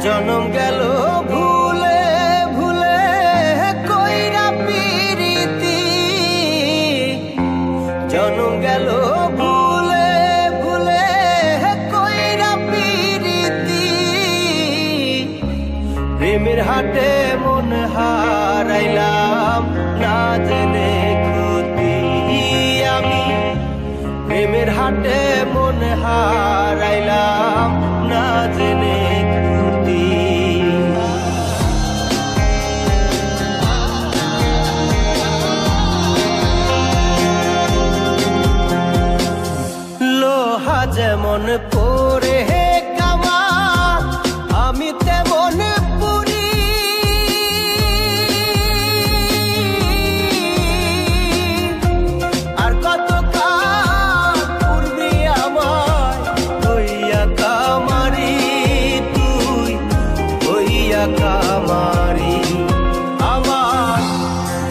জনম গেল ভুলে ভুলে কইরা পিরিতি, জনম গেল ভুলে ভুলে কইরা পিরিতি। প্রেমের হাটে মন হারাইলাম না জেনে ক্ষতি আমি, প্রেমের হাটে মন হারাইলাম না জেনে ক্ষতি। লোহা যেমন পরে কামা আমি তেমন পুরি, আর কত কাল পূর্বে আমার হইয়া কামারি, তুই হইয়া কামারি। আমার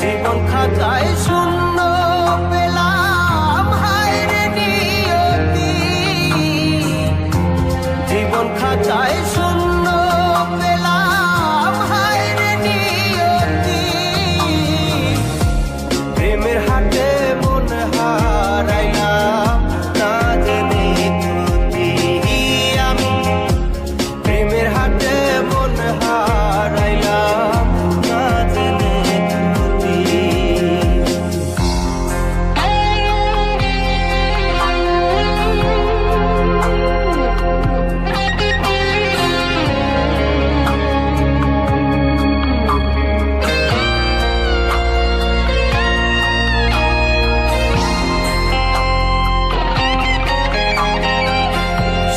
জীবন খাতায় শূন্য পেলাম হায়রে নিয়তি, জীবন খাতায় শূন্য পেলাম হায়রে নিয়তি। প্রেমের হাটে মন হারাইলাম না জেনে ক্ষতি আমি, প্রেমের হাটে মন হারাইলাম না জেনে ক্ষতি।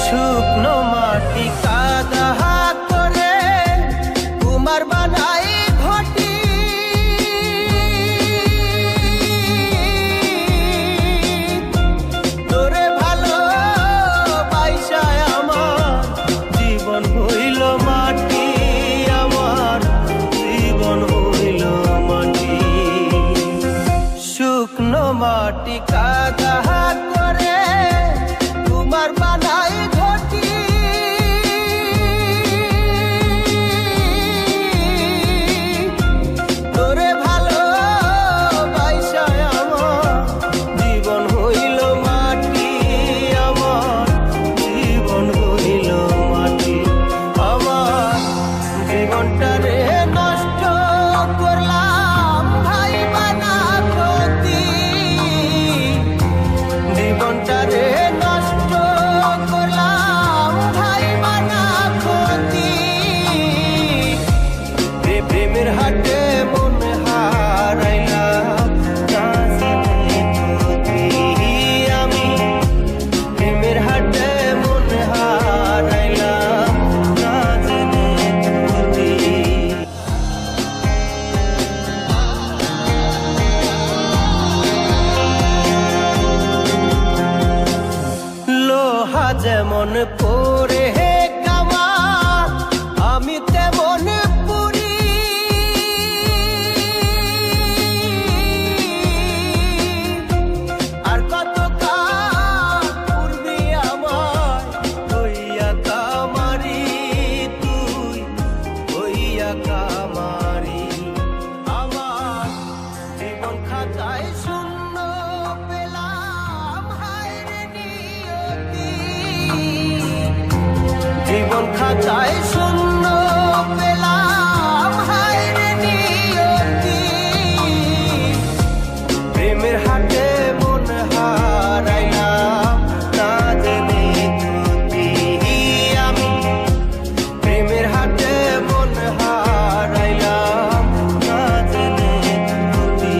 শুকনো মাটি কাদা করে কুমার বানাই ঘটি, তোরে ভালো বাইসায় আমার জীবন হইল মাটি, আমার জীবন হইল মাটি। শুকনো মাটি কাদা করে কুমার বানাই ঘটি, তোরে ভালো বাইসায় আমার জীবন হইল মাটি, আমার জীবন হইল মাটি। আমার জীবনটারে নষ্ট করলাম ভাই বানা ক্ষতি, জীবনটারে নষ্ট করলাম ভাই বানা ক্ষতি। প্রেমের হাটে মন হারাইলাম না জেনে ক্ষতি আমি, প্রেমের হাটে মন হারাইলাম না জেনে ক্ষতি। লোহা যেমন পরে কামা আমি তেমন পুরি, আর কত কাল পূর্বে আমার হইয়া কামারি, তুই হইয়া কামারি। আমার জীবন খাতায় শূন্য পেলাম হায়রে নিয়তি, জীবন খাতায় শূন্য পেলাম হায়রে নিয়তি। প্রেমের হাটে মন হারাইলাম না জেনে ক্ষতি আমি, প্রেমের হাটে মন হারাইলাম না জেনে ক্ষতি।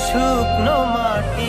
শুকনো মাটি